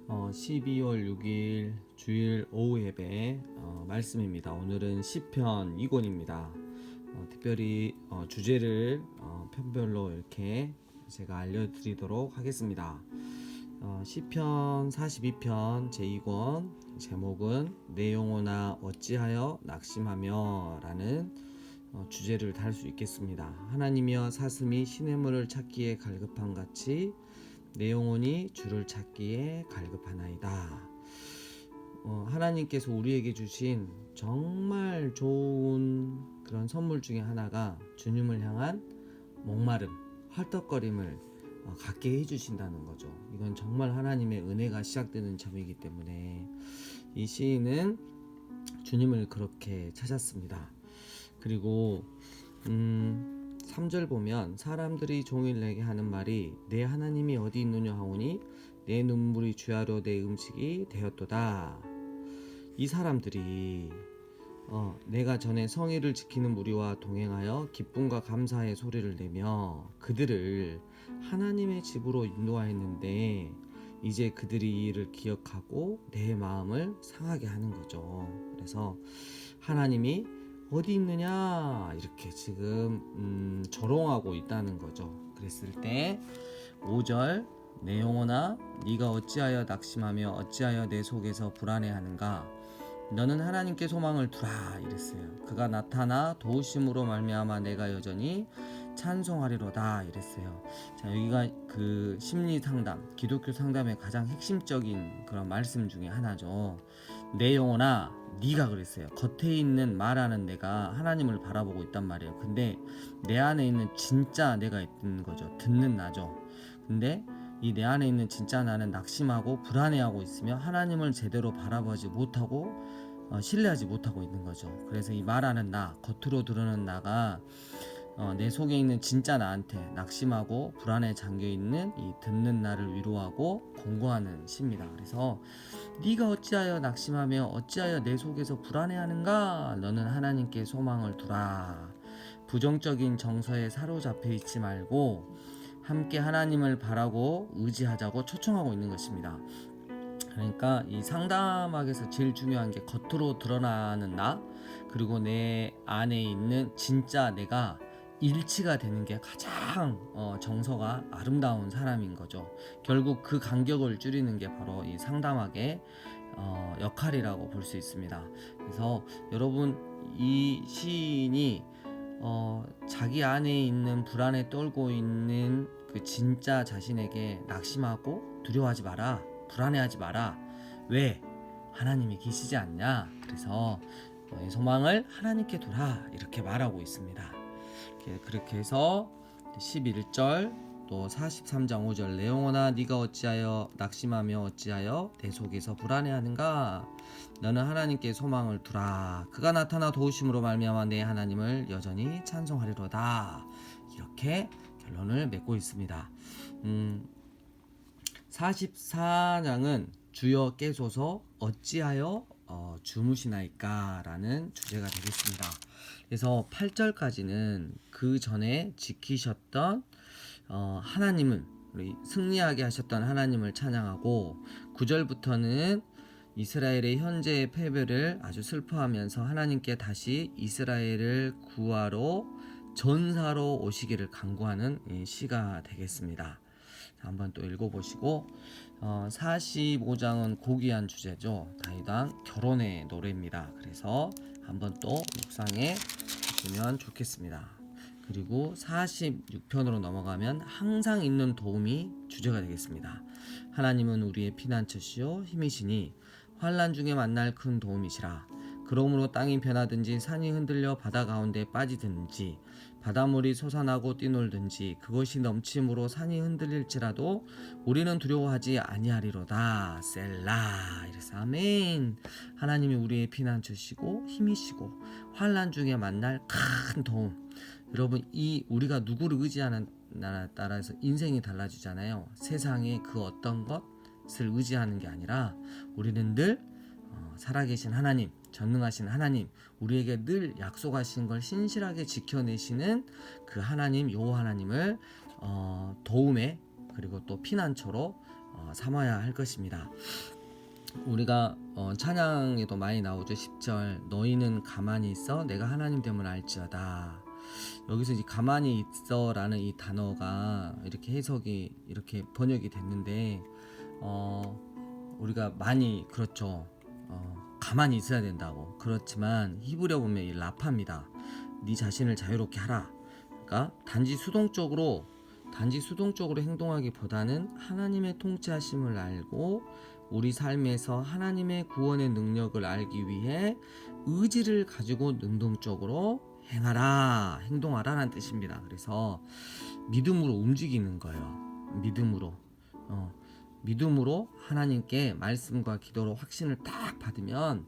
12월 6일 주일 오후 예배 말씀입니다. 오늘은 시편 2권입니다. 특별히 주제를 편별로 이렇게 제가 알려드리도록 하겠습니다. 시편 42편 제2권 제목은 내 영혼아 어찌하여 낙심하며 라는 주제를 달 수 있겠습니다. 하나님이여 사슴이 시냇물을 찾기에 갈급한 같이 내 영혼이 주를 찾기에 갈급하나이다. 하나님께서 우리에게 주신 정말 좋은 그런 선물 중에 하나가 주님을 향한 목마름, 헐떡거림을 갖게 해주신다는 거죠. 이건 정말 하나님의 은혜가 시작되는 점이기 때문에 이 시인은 주님을 그렇게 찾았습니다. 그리고 3절 보면 사람들이 종일 내게 하는 말이 내 하나님이 어디 있느냐 하오니 내 눈물이 주야로 내 음식이 되었도다. 이 사람들이 내가 전에 성의를 지키는 무리와 동행하여 기쁨과 감사의 소리를 내며 그들을 하나님의 집으로 인도하였는데 이제 그들이 이 일을 기억하고 내 마음을 상하게 하는 거죠. 그래서 하나님이 어디 있느냐 이렇게 지금 조롱하고 있다는 거죠. 그랬을 때 5절 내 영혼아 네가 어찌하여 낙심하며 어찌하여 내 속에서 불안해하는가 너는 하나님께 소망을 두라 이랬어요. 그가 나타나 도우심으로 말미암아 내가 여전히 찬송하리로다 이랬어요. 자, 여기가 그 심리 상담, 기독교 상담의 가장 핵심적인 그런 말씀 중에 하나죠. 내 영혼아 네가 그랬어요. 겉에 있는 말하는 내가 하나님을 바라보고 있단 말이에요. 근데 내 안에 있는 진짜 내가 있는 거죠. 듣는 나죠. 근데 이 내 안에 있는 진짜 나는 낙심하고 불안해하고 있으며 하나님을 제대로 바라보지 못하고 신뢰하지 못하고 있는 거죠. 그래서 이 말하는 나, 겉으로 드러는 나가 내 속에 있는 진짜 나한테 낙심하고 불안에 잠겨있는 이 듣는 나를 위로하고 권고하는 시입니다. 그래서 네가 어찌하여 낙심하며 어찌하여 내 속에서 불안해하는가 너는 하나님께 소망을 두라. 부정적인 정서에 사로잡혀 있지 말고 함께 하나님을 바라고 의지하자고 초청하고 있는 것입니다. 그러니까 이 상담학에서 제일 중요한 게 겉으로 드러나는 나 그리고 내 안에 있는 진짜 내가 일치가 되는 게 가장 정서가 아름다운 사람인 거죠. 결국 그 간격을 줄이는 게 바로 이 상담학의 역할이라고 볼 수 있습니다. 그래서 여러분 이 시인이 자기 안에 있는 불안에 떨고 있는 그 진짜 자신에게 낙심하고 두려워하지 마라, 불안해하지 마라. 왜? 하나님이 계시지 않냐? 그래서 너의 소망을 하나님께 두라 이렇게 말하고 있습니다. 그렇게 해서 11절 또 43장 5절 내 영혼아 네가 어찌하여 낙심하며 어찌하여 내 속에서 불안해하는가 너는 하나님께 소망을 두라. 그가 나타나 도우심으로 말미암아 내 하나님을 여전히 찬송하리로다. 이렇게 결론을 맺고 있습니다. 44장은 주여 깨소서 어찌하여 주무시나이까 라는 주제가 되겠습니다. 그래서 8절까지는 그 전에 지키셨던 하나님은 우리 승리하게 하셨던 하나님을 찬양하고 9절부터는 이스라엘의 현재의 패배를 아주 슬퍼하면서 하나님께 다시 이스라엘을 구하러 전사로 오시기를 간구하는 시가 되겠습니다. 한번 또 읽어보시고 45장은 고귀한 주제죠. 다윗왕 결혼의 노래입니다. 그래서 한번 또 묵상해 보시면 좋겠습니다. 그리고 46편으로 넘어가면 항상 있는 도움이 주제가 되겠습니다. 하나님은 우리의 피난처시요 힘이시니 환난 중에 만날 큰 도움이시라. 그러므로 땅이 변하든지 산이 흔들려 바다 가운데 빠지든지 바닷물이 솟아나고 뛰놀든지 그것이 넘침으로 산이 흔들릴지라도 우리는 두려워하지 아니하리로다. 셀라. 이래서 아멘. 하나님이 우리의 피난처시고 힘이시고 환난 중에 만날 큰 도움. 여러분 이 우리가 누구를 의지하는 나라에 따라서 인생이 달라지잖아요. 세상의 그 어떤 것을 의지하는 게 아니라 우리는 늘 살아계신 하나님, 전능하신 하나님, 우리에게 늘 약속하신 걸 신실하게 지켜내시는 그 하나님, 요 하나님을 도움에 그리고 또 피난처로 삼아야 할 것입니다. 우리가 찬양에도 많이 나오죠. 10절 너희는 가만히 있어 내가 하나님 됨을 알지어다. 여기서 이 가만히 있어라는 이 단어가 이렇게 해석이 이렇게 번역이 됐는데 우리가 많이 그렇죠. 가만히 있어야 된다고. 그렇지만 히브리어 보면 이 라파입니다. 네 자신을 자유롭게 하라. 그러니까 단지 수동적으로 행동하기보다는 하나님의 통치하심을 알고 우리 삶에서 하나님의 구원의 능력을 알기 위해 의지를 가지고 능동적으로 행동하라 라는 뜻입니다. 그래서 믿음으로 움직이는 거예요. 믿음으로 하나님께 말씀과 기도로 확신을 딱 받으면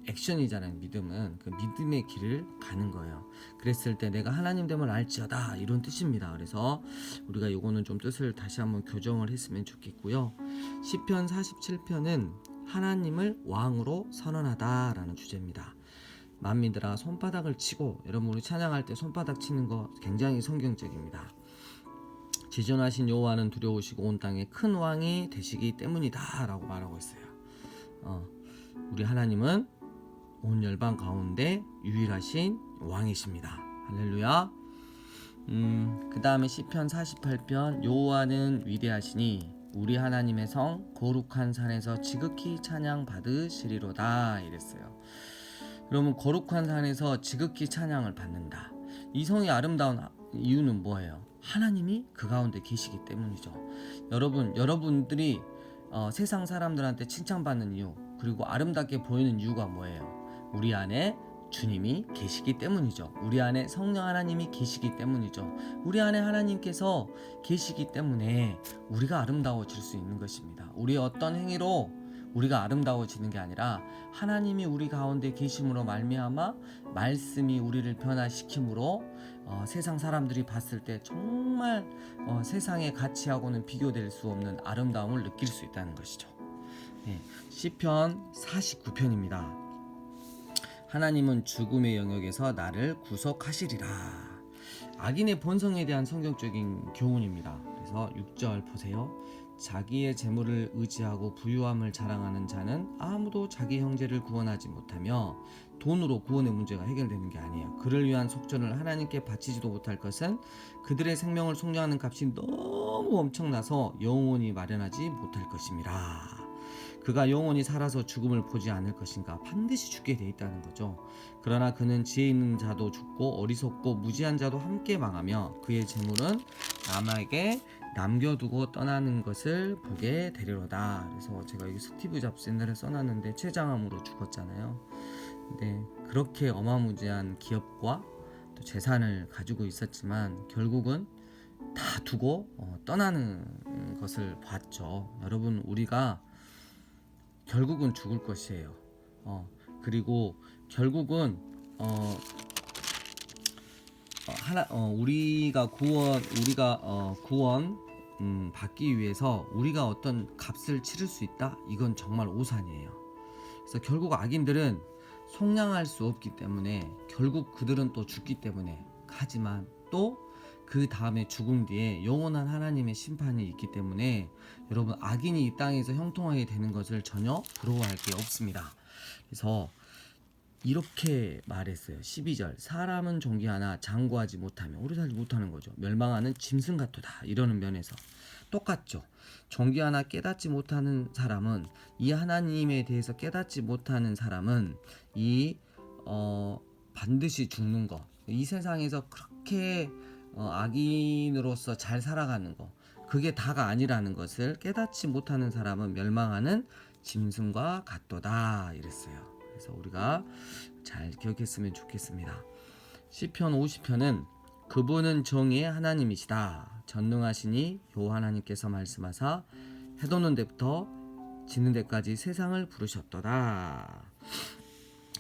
액션이잖아요. 믿음은 그 믿음의 길을 가는 거예요. 그랬을 때 내가 하나님 됨을 알지어다 이런 뜻입니다. 그래서 우리가 요거는 좀 뜻을 다시 한번 교정을 했으면 좋겠고요. 시편 47편은 하나님을 왕으로 선언하다라는 주제입니다. 만민들아 손바닥을 치고, 여러분 우리 찬양할 때 손바닥 치는 거 굉장히 성경적입니다. 지존하신 여호와는 두려우시고 온 땅에 큰 왕이 되시기 때문이다 라고 말하고 있어요. 우리 하나님은 온 열방 가운데 유일하신 왕이십니다. 할렐루야. 그 다음에 시편 48편 여호와는 위대하시니 우리 하나님의 성 거룩한 산에서 지극히 찬양 받으시리로다 이랬어요. 그러면 거룩한 산에서 지극히 찬양을 받는다. 이 성이 아름다운 이유는 뭐예요? 하나님이 그 가운데 계시기 때문이죠. 여러분들이 세상 사람들한테 칭찬받는 이유, 그리고 아름답게 보이는 이유가 뭐예요? 우리 안에 주님이 계시기 때문이죠. 우리 안에 성령 하나님이 계시기 때문이죠. 우리 안에 하나님께서 계시기 때문에 우리가 아름다워질 수 있는 것입니다. 우리의 어떤 행위로 우리가 아름다워지는 게 아니라 하나님이 우리 가운데 계심으로 말미암아 말씀이 우리를 변화시킴으로 세상 사람들이 봤을 때 정말 세상의 가치하고는 비교될 수 없는 아름다움을 느낄 수 있다는 것이죠. 시편 49편입니다. 하나님은 죽음의 영역에서 나를 구속하시리라. 악인의 본성에 대한 성경적인 교훈입니다. 그래서 6절 보세요. 자기의 재물을 의지하고 부유함을 자랑하는 자는 아무도 자기 형제를 구원하지 못하며 돈으로 구원의 문제가 해결되는 게 아니에요. 그를 위한 속전을 하나님께 바치지도 못할 것은 그들의 생명을 속량하는 값이 너무 엄청나서 영원히 마련하지 못할 것임이라. 그가 영원히 살아서 죽음을 보지 않을 것인가? 반드시 죽게 돼 있다는 거죠. 그러나 그는 지혜 있는 자도 죽고 어리석고 무지한 자도 함께 망하며 그의 재물은 남에게 남겨두고 떠나는 것을 보게 되리로다. 그래서 제가 여기 스티브 잡스 옛날에 써놨는데 췌장암으로 죽었잖아요. 근데 그렇게 어마무지한 기업과 또 재산을 가지고 있었지만 결국은 다 두고 떠나는 것을 봤죠. 여러분 우리가 결국은 죽을 것이에요. 그리고 결국은 우리가 구원 받기 위해서 우리가 어떤 값을 치를 수 있다? 이건 정말 오산이에요. 그래서 결국 악인들은 속량할 수 없기 때문에 결국 그들은 또 죽기 때문에, 하지만 또 그 다음에 죽음 뒤에 영원한 하나님의 심판이 있기 때문에 여러분 악인이 이 땅에서 형통하게 되는 것을 전혀 부러워할 게 없습니다. 그래서 이렇게 말했어요. 12절 사람은 존귀하나 장구하지 못하며, 오래 살지 못하는 거죠. 멸망하는 짐승 같도다. 이러는 면에서 똑같죠. 존귀하나 깨닫지 못하는 사람은, 이 하나님에 대해서 깨닫지 못하는 사람은 반드시 죽는 거, 이 세상에서 그렇게 악인으로서 잘 살아가는 거, 그게 다가 아니라는 것을 깨닫지 못하는 사람은 멸망하는 짐승과 같도다 이랬어요. 그래서 우리가 잘 기억했으면 좋겠습니다. 시편 50편은 그분은 정의의 하나님이시다. 전능하시니 여호와 하나님께서 말씀하사 해 돋는 데부터 지는 데까지 세상을 부르셨도다.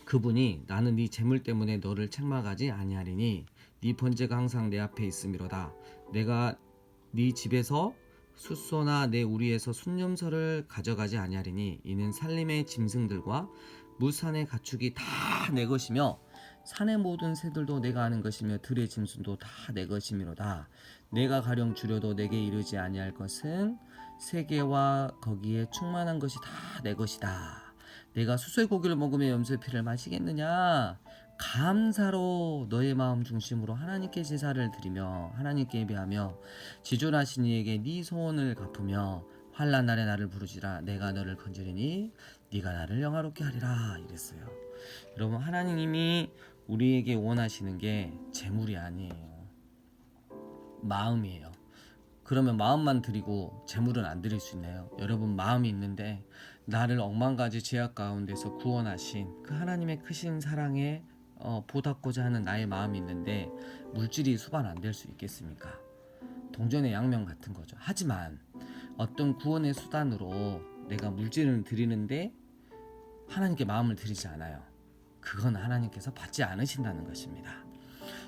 그분이 나는 네 재물 때문에 너를 책망하지 아니하리니 네 번제가 항상 내 앞에 있음이로다. 내가 네 집에서 숫소나 내 우리에서 순념서를 가져가지 아니하리니 이는 산림의 짐승들과 무산의 가축이 다 내 것이며 산의 모든 새들도 내가 아는 것이며 들의 짐승도 다 내 것이미로다. 내가 가령 주려도 내게 이르지 아니할 것은 세계와 거기에 충만한 것이 다 내 것이다. 내가 수소고기를 먹으며 염소의 피를 마시겠느냐? 감사로 너의 마음 중심으로 하나님께 제사를 드리며 하나님께 예배하며 지존하신 이에게 네 소원을 갚으며 환난 날에 나를 부르지라. 내가 너를 건지리니 네가 나를 영화롭게 하리라. 이랬어요. 여러분, 하나님이 우리에게 원하시는 게 재물이 아니에요. 마음이에요. 그러면 마음만 드리고 재물은 안 드릴 수 있나요? 여러분, 마음이 있는데 나를 억만가지 죄악 가운데서 구원하신 그 하나님의 크신 사랑에 보답고자 하는 나의 마음이 있는데 물질이 수반 안 될 수 있겠습니까? 동전의 양면 같은 거죠. 하지만 어떤 구원의 수단으로 내가 물질을 드리는데 하나님께 마음을 드리지 않아요. 그건 하나님께서 받지 않으신다는 것입니다.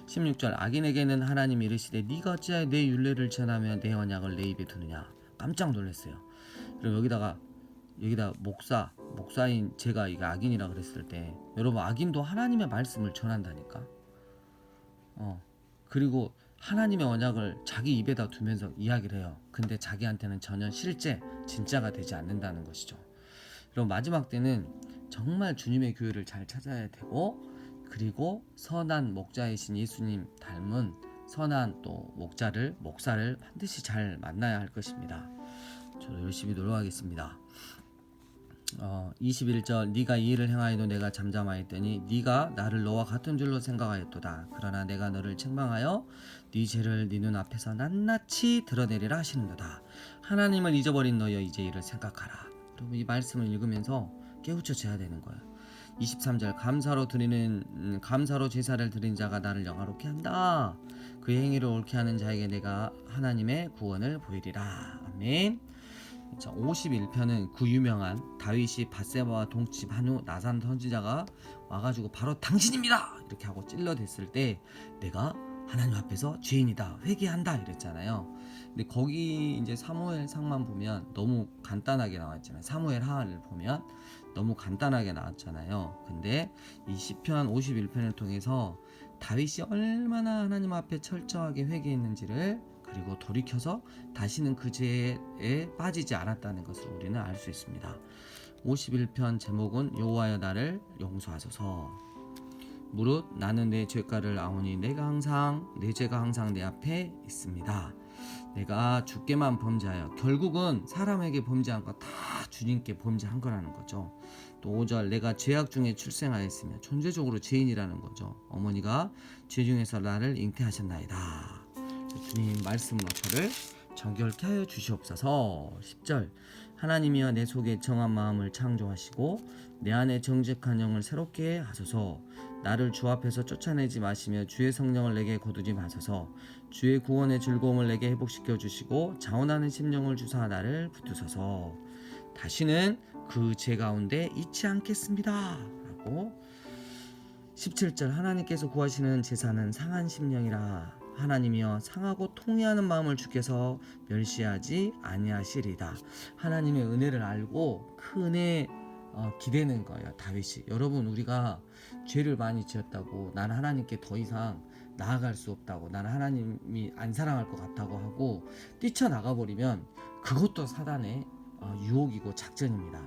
16절 악인에게는 하나님이 이르시되 네가 어찌하여 내 율례를 전하며 내 언약을 내 입에 두느냐. 깜짝 놀랐어요. 그리고 여기다 목사인 제가 이게 악인이라 그랬을 때, 여러분, 악인도 하나님의 말씀을 전한다니까. 그리고 하나님의 언약을 자기 입에다 두면서 이야기를 해요. 근데 자기한테는 전혀 실제 진짜가 되지 않는다는 것이죠. 그럼 마지막 때는 정말 주님의 교회를 잘 찾아야 되고, 그리고 선한 목자이신 예수님 닮은 선한 또 목사를 반드시 잘 만나야 할 것입니다. 저도 열심히 노력하겠습니다. 21절 네가 이 일을 행하여도 내가 잠잠하였더니 네가 나를 너와 같은 줄로 생각하였도다. 그러나 내가 너를 책망하여 네 죄를 네 눈 앞에서 낱낱이 드러내리라 하시는도다. 하나님을 잊어버린 너여 이제 이를 생각하라. 여러분, 이 말씀을 읽으면서 깨우쳐져야 되는 거예요. 23절 감사로 제사를 드린 자가 나를 영화롭게 한다. 그의 행위를 옳게 하는 자에게 내가 하나님의 구원을 보이리라. 아멘. 51편은 그 유명한 다윗이 밧세바와 동침한 후 나단 선지자가 와가지고 바로 당신입니다 이렇게 하고 찔러댔을 때 내가 하나님 앞에서 죄인이다 회개한다 이랬잖아요. 근데 거기 이제 사무엘상만 보면 너무 간단하게 나왔잖아요. 사무엘하를 보면 너무 간단하게 나왔잖아요. 근데 이 시편 51편을 통해서 다윗이 얼마나 하나님 앞에 철저하게 회개했는지를, 그리고 돌이켜서 다시는 그 죄에 빠지지 않았다는 것을 우리는 알 수 있습니다. 51편 제목은 여호와여 나를 용서하소서. 무릇 나는 내 죄가를 아오니 내 죄가 항상 내 앞에 있습니다. 내가 주께만 범죄하여, 결국은 사람에게 범죄한 거 다 주님께 범죄한 거라는 거죠. 또 5절 내가 죄악 중에 출생하였으며, 존재적으로 죄인이라는 거죠. 어머니가 죄 중에서 나를 잉태하셨나이다. 주님 말씀으로 저를 정결케 하여 주시옵소서. 10절 하나님이여 내 속에 정한 마음을 창조하시고 내 안에 정직한 영을 새롭게 하소서. 나를 주 앞에서 쫓아내지 마시며 주의 성령을 내게 거두지 마소서. 주의 구원의 즐거움을 내게 회복시켜 주시고 자원하는 심령을 주사 나를 붙드소서. 다시는 그 죄 가운데 잊지 않겠습니다 라고. 17절 하나님께서 구하시는 제사는 상한 심령이라. 하나님이여 상하고 통회하는 마음을 주께서 멸시하지 아니하시리다. 하나님의 은혜를 알고 그 은혜에 기대는 거예요, 다윗이. 여러분, 우리가 죄를 많이 지었다고 나는 하나님께 더 이상 나아갈 수 없다고, 나는 하나님이 안 사랑할 것 같다고 하고 뛰쳐나가 버리면 그것도 사단의 유혹이고 작전입니다.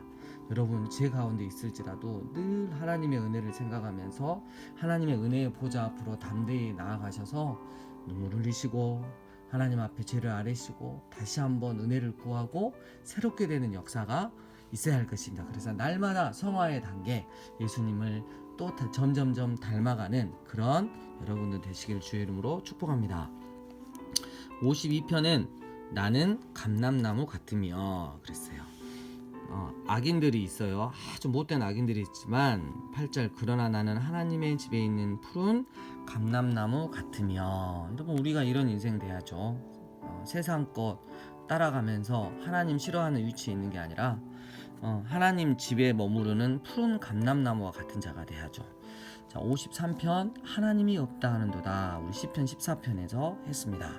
여러분, 죄 가운데 있을지라도 늘 하나님의 은혜를 생각하면서 하나님의 은혜의 보좌 앞으로 담대히 나아가셔서 눈물 흘리시고 하나님 앞에 죄를 아뢰시고 다시 한번 은혜를 구하고 새롭게 되는 역사가 있어야 할 것입니다. 그래서 날마다 성화의 단계, 예수님을 또 점점점 닮아가는 그런 여러분들 되시길 주의 이름으로 축복합니다. 52편은 나는 감람나무 같으며 그랬어요. 악인들이 있어요. 아주 못된 악인들이 있지만 8절 그러나 나는 하나님의 집에 있는 푸른 감람나무 같으며. 여러분, 우리가 이런 인생 돼야죠. 세상 것 따라가면서 하나님 싫어하는 위치에 있는 게 아니라 하나님 집에 머무르는 푸른 감람나무와 같은 자가 돼야죠. 자, 53편 하나님이 없다 하는도다. 우리 시편 14편에서 했습니다.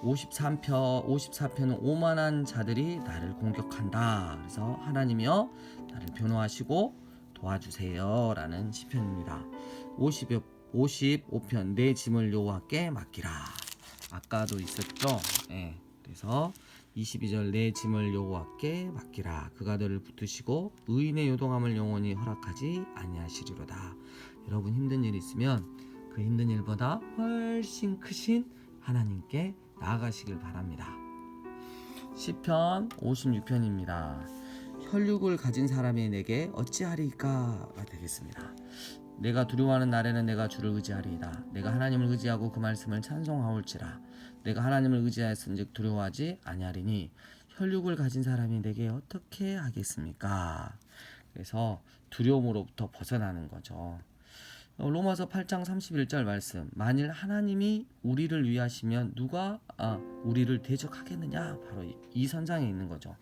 54편은 오만한 자들이 나를 공격한다. 그래서 하나님이여 나를 변호하시고 도와주세요 라는 시편입니다. 55편 내 짐을 여호와께 맡기라. 아까도 있었죠. 그래서 22절 내 짐을 여호와께 맡기라. 그가 너를 붙드시고 의인의 요동함을 영원히 허락하지 아니하시리로다. 여러분 힘든 일 있으면 그 힘든 일보다 훨씬 크신 하나님께 나아가시길 바랍니다. 시편 56편입니다. 혈육을 가진 사람이 내게 어찌하리까가 되겠습니다. 내가 두려워하는 날에는 내가 주를 의지하리이다. 내가 하나님을 의지하고 그 말씀을 찬송하올지라. 내가 하나님을 의지하였은즉 두려워하지 아니하리니 혈육을 가진 사람이 내게 어떻게 하겠습니까? 그래서 두려움으로부터 벗어나는 거죠. 로마서 8장 31절 말씀. 만일 하나님이 우리를 위하시면 누가 우리를 대적하겠느냐? 바로 이 선상에 있는 거죠.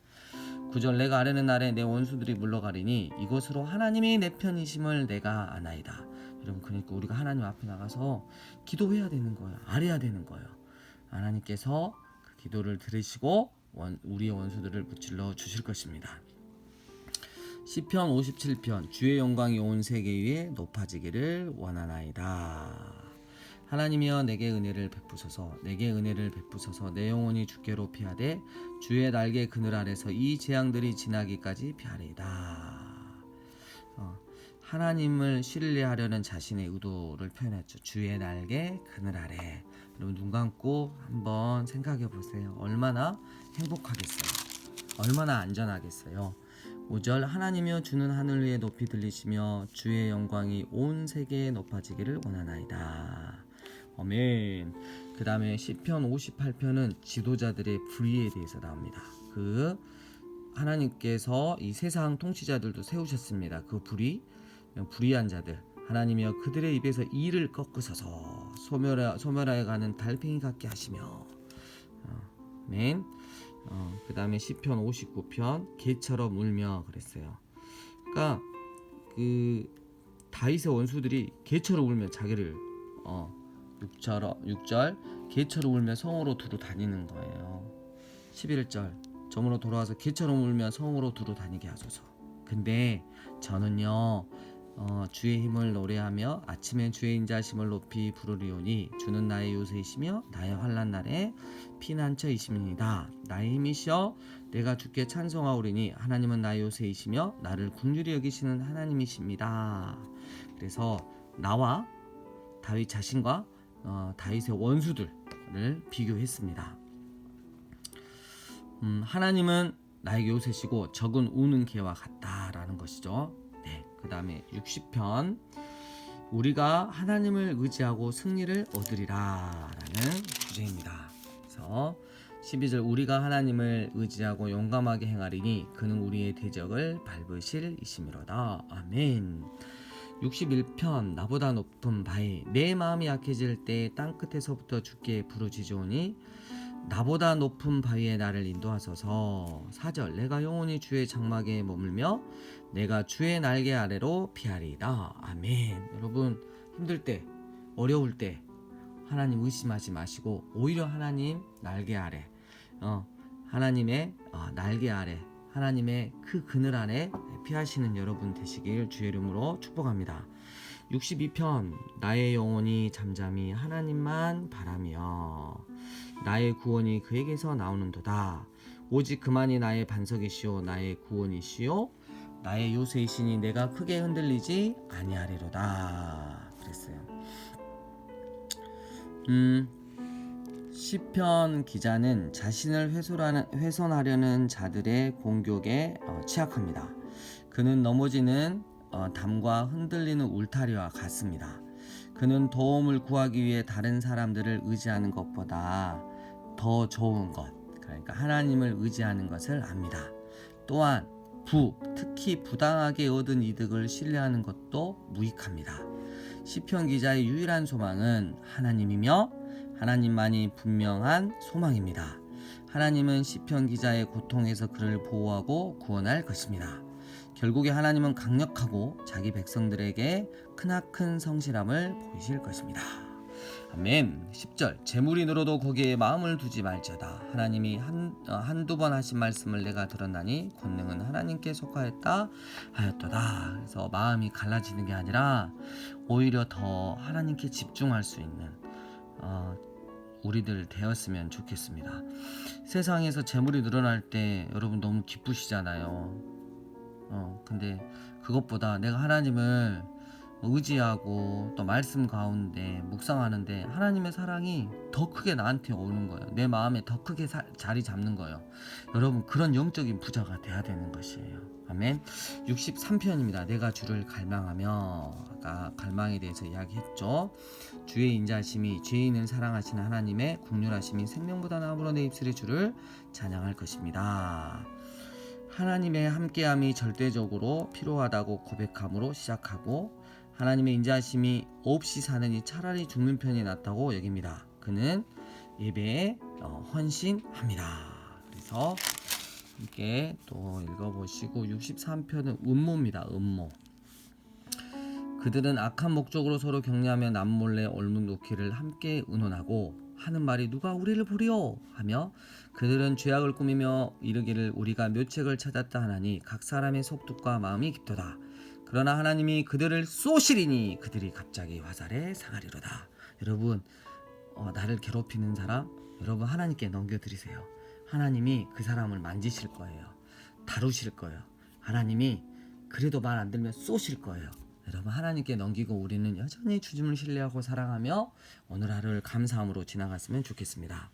9절 내가 아뢰는 날에 내 원수들이 물러가리니 이것으로 하나님이 내 편이심을 내가 아나이다. 여러분 그러니까 우리가 하나님 앞에 나가서 기도해야 되는 거예요. 아뢰야 되는 거예요. 하나님께서 그 기도를 들으시고 우리의 원수들을 무찔러 주실 것입니다. 시편 57편 주의 영광이 온 세계 위에 높아지기를 원하나이다. 하나님이여 내게 은혜를 베푸소서. 내게 은혜를 베푸소서. 내 영혼이 주께로 피하되 주의 날개 그늘 아래서 이 재앙들이 지나기까지 피하리이다. 하나님을 신뢰하려는 자신의 의도를 표현했죠. 주의 날개 그늘 아래. 여러분 눈 감고 한번 생각해 보세요. 얼마나 행복하겠어요. 얼마나 안전하겠어요. 5절 하나님이여 주는 하늘 위에 높이 들리시며 주의 영광이 온 세계에 높아지기를 원하나이다. 아멘. 그 다음에 시편 58편은 지도자들의 불의에 대해서 나옵니다. 그 하나님께서 이 세상 통치자들도 세우셨습니다. 그 불의한 자들 하나님이여 그들의 입에서 이를 꺾으소서. 소멸하여 가는 달팽이 같게 하시며. 아멘. 그 다음에 시편 59편 개처럼 울며 그랬어요. 그러니까 그 다윗의 원수들이 개처럼 울며 자기를 6절 개처럼 울며 성으로 두루 다니는 거예요. 11절 저물어 돌아와서 개처럼 울며 성으로 두루 다니게 하소서. 근데 저는요 주의 힘을 노래하며 아침에 주의 인자심을 높이 부르리오니 주는 나의 요새이시며 나의 환난 날에 피난처이심이니이다. 나의 힘이시여 내가 주께 찬송하오리니 하나님은 나의 요새이시며 나를 긍휼히 여기시는 하나님이십니다. 그래서 나와 다윗 자신과 다윗의 원수들을 비교했습니다. 하나님은 나에게 요새시고 적은 우는 개와 같다라는 것이죠. 네, 그 다음에 60편 우리가 하나님을 의지하고 승리를 얻으리라 라는 주제입니다. 그래서 12절 우리가 하나님을 의지하고 용감하게 행하리니 그는 우리의 대적을 밟으실 이심이로다. 아멘. 61편 나보다 높은 바위 내 마음이 약해질 때 땅끝에서부터 주께 부르짖으오니 나보다 높은 바위에 나를 인도하소서. 4절 내가 영원히 주의 장막에 머물며 내가 주의 날개 아래로 피하리이다. 아멘. 여러분 힘들 때 어려울 때 하나님 의심하지 마시고 오히려 하나님 날개 아래 하나님의 날개 아래 하나님의 그 그늘 안에 피하시는 여러분 되시길 주의 이름으로 축복합니다. 62편 나의 영혼이 잠잠히 하나님만 바라며 나의 구원이 그에게서 나오는도다. 오직 그만이 나의 반석이시오 나의 구원이시오 나의 요새이시니 내가 크게 흔들리지 아니하리로다. 그랬어요. 시편 기자는 자신을 훼손하려는 자들의 공격에 취약합니다. 그는 넘어지는 담과 흔들리는 울타리와 같습니다. 그는 도움을 구하기 위해 다른 사람들을 의지하는 것보다 더 좋은 것, 그러니까 하나님을 의지하는 것을 압니다. 또한 특히 부당하게 얻은 이득을 신뢰하는 것도 무익합니다. 시편 기자의 유일한 소망은 하나님이며 하나님만이 분명한 소망입니다. 하나님은 시편 기자의 고통에서 그를 보호하고 구원할 것입니다. 결국에 하나님은 강력하고 자기 백성들에게 크나큰 성실함을 보이실 것입니다. 아멘. 10절 재물이 늘어도 거기에 마음을 두지 말지어다. 하나님이 한두 번 하신 말씀을 내가 들었나니 권능은 하나님께 속하였다 하였도다. 그래서 마음이 갈라지는 게 아니라 오히려 더 하나님께 집중할 수 있는 우리들 되었으면 좋겠습니다. 세상에서 재물이 늘어날 때 여러분 너무 기쁘시잖아요. 근데 그것보다 내가 하나님을 의지하고 또 말씀 가운데 묵상하는데 하나님의 사랑이 더 크게 나한테 오는 거예요. 내 마음에 더 크게 자리 잡는 거예요. 여러분 그런 영적인 부자가 돼야 되는 것이에요. 아멘. 63편입니다. 내가 주를 갈망하며, 아까 갈망에 대해서 이야기했죠. 주의 인자하심이 죄인을 사랑하시는 하나님의 국률하심이 생명보다 나음으로 내 입술이 주를 찬양할 것입니다. 하나님의 함께함이 절대적으로 필요하다고 고백함으로 시작하고, 하나님의 인자하심이 없이 사느니 차라리 죽는 편이 낫다고 여깁니다. 그는 예배에 헌신합니다. 그래서 함께 또 읽어보시고, 63편은 음모입니다. 음모. 그들은 악한 목적으로 서로 격려하며 남몰래 올문 놓기를 함께 의논하고 하는 말이 누가 우리를 보리오 하며, 그들은 죄악을 꾸미며 이르기를 우리가 묘책을 찾았다 하나니 각 사람의 속뜻과 마음이 깊도다. 그러나 하나님이 그들을 쏘시리니 그들이 갑자기 화살에 상하리로다. 여러분 나를 괴롭히는 사람 여러분 하나님께 넘겨드리세요. 하나님이 그 사람을 만지실 거예요. 다루실 거예요. 하나님이 그래도 말 안 들면 쏘실 거예요. 여러분 하나님께 넘기고 우리는 여전히 주님을 신뢰하고 사랑하며 오늘 하루를 감사함으로 지나갔으면 좋겠습니다.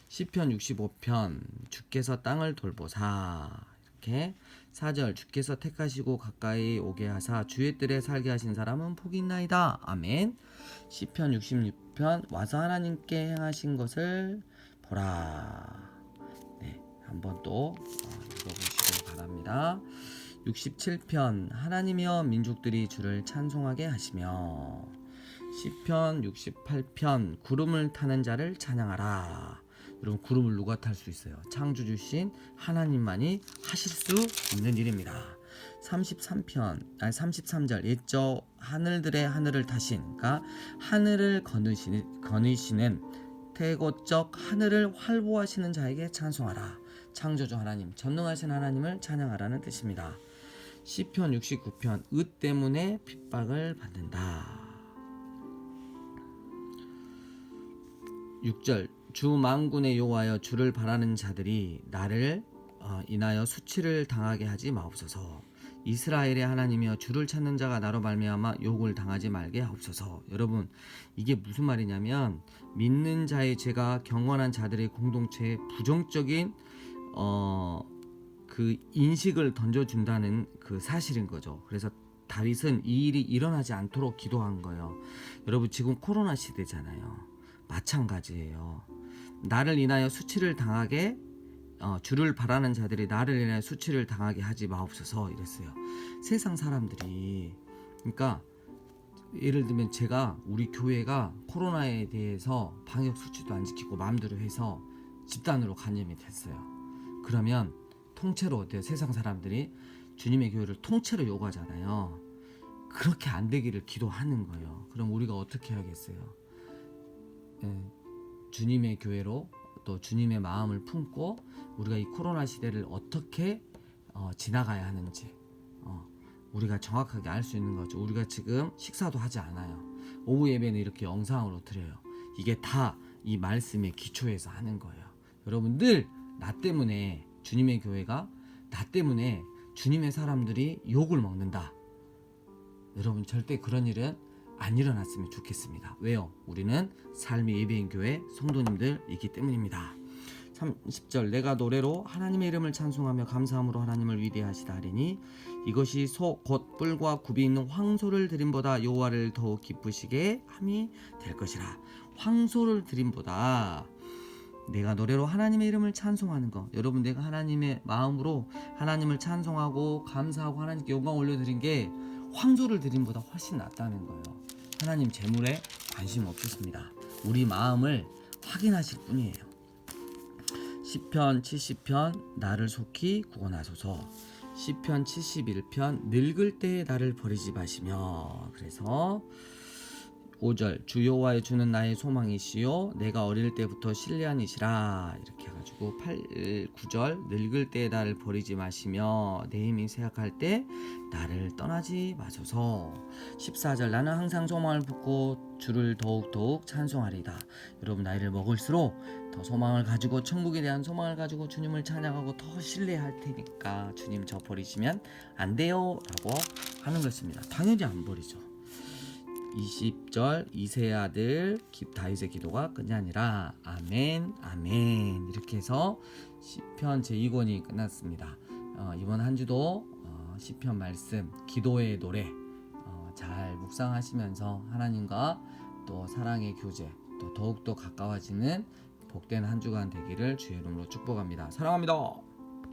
시편 65편 주께서 땅을 돌보사, 이렇게 4절 주께서 택하시고 가까이 오게 하사 주의 뜰에 살게 하신 사람은 복이 있나이다. 아멘. 시편 66편 와서 하나님께 행하신 것을 보라. 네, 한번 또 읽어보시기 바랍니다. 67편 하나님이여 민족들이 주를 찬송하게 하시며, 시편 68편 구름을 타는 자를 찬양하라. 여러분 구름을 누가 탈 수 있어요? 창조 주신 하나님만이 하실 수 있는 일입니다. 33절 옛적 하늘들의 하늘을 타신, 그러니까 하늘을 거느시는 태고적 하늘을 활보하시는 자에게 찬송하라. 창조주 하나님, 전능하신 하나님을 찬양하라는 뜻입니다. 시편 69편 의 때문에 핍박을 받는다. 6절 주 만군의 여호와여 주를 바라는 자들이 나를 인하여 수치를 당하게 하지 마옵소서. 이스라엘의 하나님이여 주를 찾는 자가 나로 말미암아 욕을 당하지 말게 하옵소서. 여러분 이게 무슨 말이냐면 믿는 자의 죄가 경건한 자들의 공동체에 부정적인 그 인식을 던져준다는 그 사실인 거죠. 그래서 다윗은 이 일이 일어나지 않도록 기도한 거예요. 여러분 지금 코로나 시대잖아요. 마찬가지예요. 나를 인하여 수치를 당하게 주를 바라는 자들이 나를 인하여 수치를 당하게 하지 마옵소서 이랬어요. 세상 사람들이, 그러니까 예를 들면 제가 우리 교회가 코로나에 대해서 방역 수치도 안 지키고 마음대로 해서 집단으로 감염이 됐어요. 그러면 통째로 어때요? 세상 사람들이 주님의 교회를 통째로 요구하잖아요. 그렇게 안 되기를 기도하는 거예요. 그럼 우리가 어떻게 해야겠어요? 주님의 교회로 또 주님의 마음을 품고 우리가 이 코로나 시대를 어떻게 지나가야 하는지 우리가 정확하게 알 수 있는 거죠. 우리가 지금 식사도 하지 않아요. 오후 예배는 이렇게 영상으로 드려요. 이게 다 이 말씀의 기초에서 하는 거예요. 여러분 늘 나 때문에 주님의 교회가, 나 때문에 주님의 사람들이 욕을 먹는다. 여러분 절대 그런 일은 안 일어났으면 좋겠습니다. 왜요? 우리는 삶의 예배인 교회 성도님들이기 때문입니다. 30절 내가 노래로 하나님의 이름을 찬송하며 감사함으로 하나님을 위대하시다 하리니 이것이 소 곧 뿔과 굽이 있는 황소를 드림보다 여호와를 더욱 기쁘시게 함이 될 것이라. 황소를 드림보다 내가 노래로 하나님의 이름을 찬송하는 거, 여러분 내가 하나님의 마음으로 하나님을 찬송하고 감사하고 하나님께 영광 올려드린 게 황소를 드림보다 훨씬 낫다는 거예요. 하나님 재물에 관심 없으십니다. 우리 마음을 확인하실 뿐이에요. 시편 70편 나를 속히 구원하소서. 시편 71편 늙을 때에 나를 버리지 마시며. 그래서 5절 주 여호와의 주는 나의 소망이시요 내가 어릴 때부터 신뢰한 이시라. 이렇게 해가지고 9절 늙을 때 나를 버리지 마시며 내 힘이 쇠약할 때 나를 떠나지 마소서. 14절 나는 항상 소망을 품고 주를 더욱 찬송하리다. 여러분 나이를 먹을수록 더 소망을 가지고 천국에 대한 소망을 가지고 주님을 찬양하고 더 신뢰할 테니까 주님 저 버리시면 안 돼요 라고 하는 것입니다. 당연히 안 버리죠. 20절 이새의 아들 다윗의 기도가 끝이 아니라 아멘 아멘. 이렇게 해서 시편 제2권이 끝났습니다. 이번 한 주도 시편 말씀 기도의 노래 잘 묵상하시면서 하나님과 또 사랑의 교제 또 더욱더 가까워지는 복된 한 주간 되기를 주의 이름으로 축복합니다. 사랑합니다.